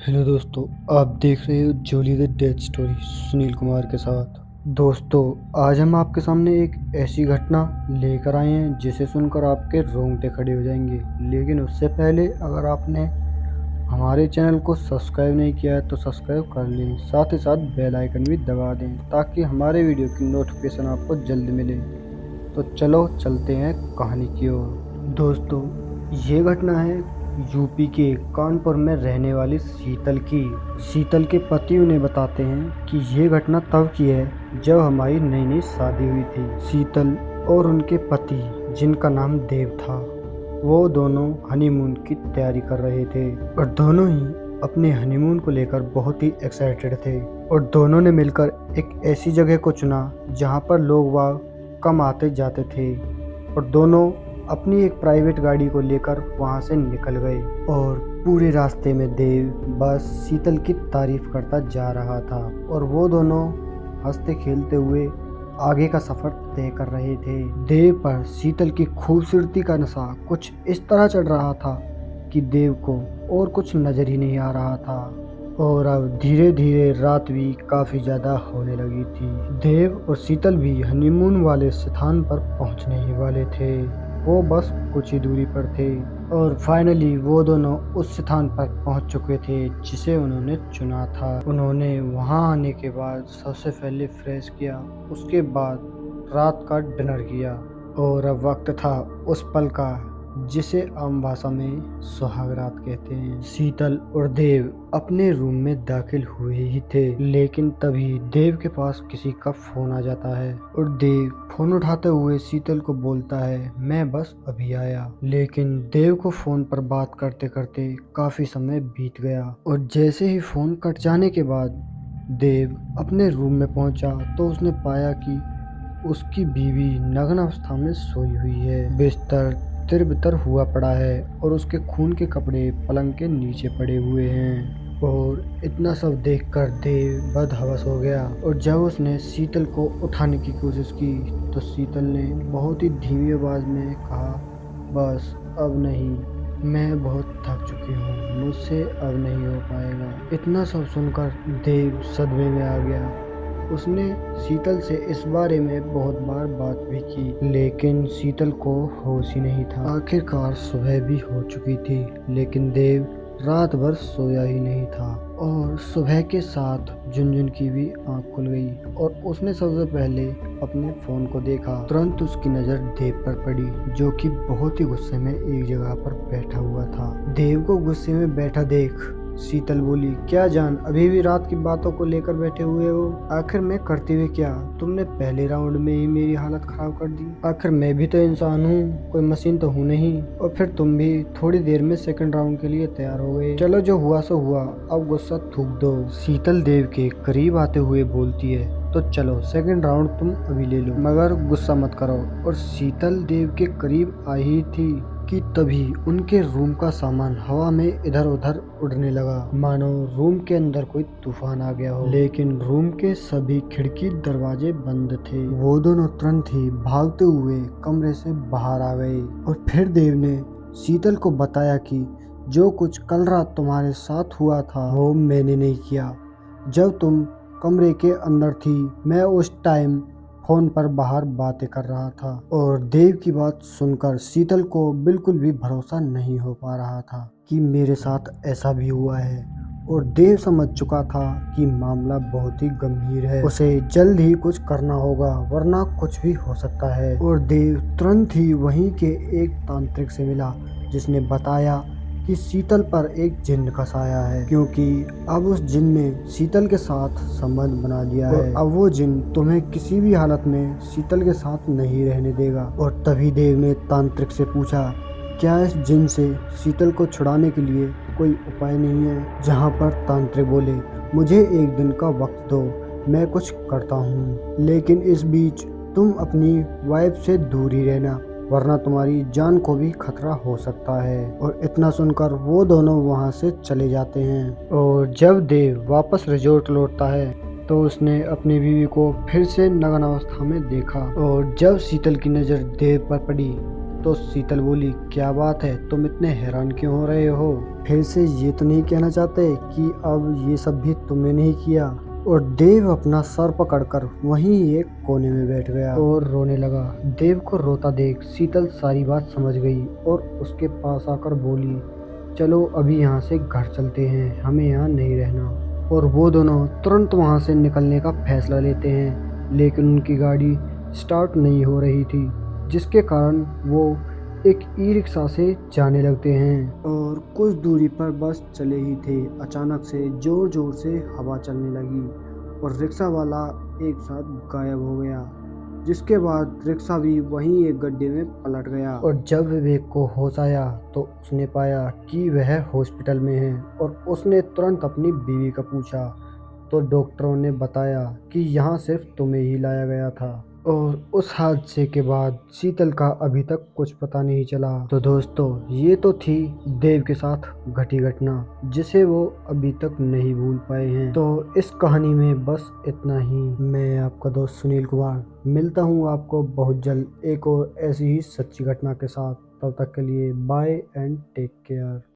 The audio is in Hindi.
हेलो दोस्तों, आप देख रहे हो Jolly the death story Sunil Kumar के साथ। दोस्तों, आज हम आपके सामने एक ऐसी घटना लेकर आए हैं जिसे सुनकर आपके रोंगटे खड़े हो जाएंगे। लेकिन उससे पहले अगर आपने हमारे चैनल को सब्सक्राइब नहीं किया है तो सब्सक्राइब कर लें, साथ ही साथ बेल आइकन भी दबा दें ताकि हमारे वीडियो की नोटिफिकेशन आपको जल्द मिले। तो चलो चलते हैं कहानी की ओर। दोस्तों, ये घटना है यूपी के कानपुर में रहने वाली शीतल की। शीतल के पति उन्हें बताते हैं कि ये घटना तब की है जब हमारी नई नई शादी हुई थी। शीतल और उनके पति, जिनका नाम देव था, वो दोनों हनीमून की तैयारी कर रहे थे और दोनों ही अपने हनीमून को लेकर बहुत ही एक्साइटेड थे। और दोनों ने मिलकर एक ऐसी जगह को चुना जहाँ पर लोग वहाँ कम आते जाते थे और दोनों अपनी एक प्राइवेट गाड़ी को लेकर वहां से निकल गए। और पूरे रास्ते में देव बस शीतल की तारीफ करता जा रहा था और वो दोनों हंसते खेलते हुए आगे का सफर तय कर रहे थे। देव पर शीतल की खूबसूरती का नशा कुछ इस तरह चढ़ रहा था कि देव को और कुछ नजर ही नहीं आ रहा था। और अब धीरे धीरे रात भी काफी ज्यादा होने लगी थी। देव और शीतल भी हनीमून वाले स्थान पर पहुंचने ही वाले थे। वो बस कुछ ही दूरी पर थे और फाइनली वो दोनों उस स्थान पर पहुंच चुके थे जिसे उन्होंने चुना था। उन्होंने वहां आने के बाद सबसे पहले फ्रेश किया, उसके बाद रात का डिनर किया और अब वक्त था उस पल का जिसे आम भाषा में सुहाग रात कहते हैं। शीतल और देव अपने रूम में दाखिल हुए ही थे, लेकिन तभी देव के पास किसी का फोन आ जाता है और देव फोन उठाते हुए शीतल को बोलता है, मैं बस अभी आया। लेकिन देव को फोन पर बात करते करते काफी समय बीत गया और जैसे ही फोन कट जाने के बाद देव अपने रूम में पहुंचा तो उसने पाया कि उसकी बीवी नग्न अवस्था में सोई हुई है। बिस्तर तिरबितर हुआ पड़ा है और उसके खून के कपड़े पलंग के नीचे पड़े हुए हैं। और इतना सब देखकर देव बदहवस हो गया और जब उसने शीतल को उठाने की कोशिश की तो शीतल ने बहुत ही धीमी आवाज में कहा, बस अब नहीं, मैं बहुत थक चुकी हूँ, मुझसे अब नहीं हो पाएगा। इतना सब सुनकर देव सदमे में आ गया। उसने शीतल से इस बारे में बहुत बार बात भी की, लेकिन शीतल को होश ही नहीं था। आखिरकार सुबह भी हो चुकी थी, लेकिन देव रात भर सोया ही नहीं था और सुबह के साथ झुनझुन की भी आंख खुल गई और उसने सबसे पहले अपने फोन को देखा। तुरंत उसकी नजर देव पर पड़ी, जो कि बहुत ही गुस्से में एक जगह पर बैठा हुआ था। देव को गुस्से में बैठा देख शीतल बोली, क्या जान, अभी भी रात की बातों को लेकर बैठे हुए हो? आखिर मैं करते हुए क्या? तुमने पहले राउंड में ही मेरी हालत खराब कर दी। आखिर मैं भी तो इंसान हूँ, कोई मशीन तो हूँ नहीं। और फिर तुम भी थोड़ी देर में सेकंड राउंड के लिए तैयार हो गए। चलो, जो हुआ सो हुआ, अब गुस्सा थूक दो। शीतल देव के करीब आते हुए बोलती है, तो चलो सेकंड राउंड तुम अभी ले लो, मगर गुस्सा मत करो। और शीतल देव के करीब आई थी कि तभी उनके रूम का सामान हवा में इधर उधर उड़ने लगा, मानो रूम के अंदर कोई तूफान आ गया हो। लेकिन रूम के सभी खिड़की दरवाजे बंद थे। वो दोनों तुरंत ही भागते हुए कमरे से बाहर आ गए और फिर देव ने शीतल को बताया कि जो कुछ कल रात तुम्हारे साथ हुआ था वो मैंने नहीं किया। जब तुम कमरे के अंदर थी, मैं उस टाइम फोन पर बाहर बातें कर रहा था। और देव की बात सुनकर शीतल को बिल्कुल भी भरोसा नहीं हो पा रहा था कि मेरे साथ ऐसा भी हुआ है। और देव समझ चुका था कि मामला बहुत ही गंभीर है, उसे जल्द ही कुछ करना होगा वरना कुछ भी हो सकता है। और देव तुरंत ही वहीं के एक तांत्रिक से मिला, जिसने बताया कि शीतल पर एक जिन्न का साया है, क्योंकि अब उस जिन्न ने शीतल के साथ संबंध बना लिया है। अब वो जिन्न तुम्हें किसी भी हालत में शीतल के साथ नहीं रहने देगा। और तभी देव ने तांत्रिक से पूछा, क्या इस जिन्न से शीतल को छुड़ाने के लिए कोई उपाय नहीं है? जहाँ पर तांत्रिक बोले, मुझे एक दिन का वक्त दो, मैं कुछ करता हूँ, लेकिन इस बीच तुम अपनी वाइफ से दूर ही रहना, वरना तुम्हारी जान को भी खतरा हो सकता है। और इतना सुनकर वो दोनों वहां से चले जाते हैं। और जब देव वापस रिजोर्ट लौटता है तो उसने अपनी बीवी को फिर से नग्न अवस्था में देखा। और जब शीतल की नजर देव पर पड़ी तो शीतल बोली, क्या बात है, तुम इतने हैरान क्यों हो रहे हो? फिर से ये तो नहीं कहना चाहते कि अब ये सब भी तुमने नहीं किया? और देव अपना सर पकड़कर वहीं एक कोने में बैठ गया और रोने लगा। देव को रोता देख शीतल सारी बात समझ गई और उसके पास आकर बोली, चलो अभी यहाँ से घर चलते हैं, हमें यहाँ नहीं रहना। और वो दोनों तुरंत वहाँ से निकलने का फैसला लेते हैं, लेकिन उनकी गाड़ी स्टार्ट नहीं हो रही थी, जिसके कारण वो एक ई रिक्शा से जाने लगते हैं। और कुछ दूरी पर बस चले ही थे, अचानक से जोर जोर से हवा चलने लगी और रिक्शा वाला एक साथ गायब हो गया, जिसके बाद रिक्शा भी वहीं एक गड्ढे में पलट गया। और जब विवेक को होश आया तो उसने पाया कि वह हॉस्पिटल में है और उसने तुरंत अपनी बीवी का पूछा, तो डॉक्टरों ने बताया कि यहाँ सिर्फ तुम्हें ही लाया गया था। और उस हादसे के बाद शीतल का अभी तक कुछ पता नहीं चला। तो दोस्तों, ये तो थी देव के साथ घटी घटना, जिसे वो अभी तक नहीं भूल पाए हैं। तो इस कहानी में बस इतना ही। मैं आपका दोस्त सुनील कुमार मिलता हूँ आपको बहुत जल्द एक और ऐसी ही सच्ची घटना के साथ। तब तक के लिए बाय एंड टेक केयर।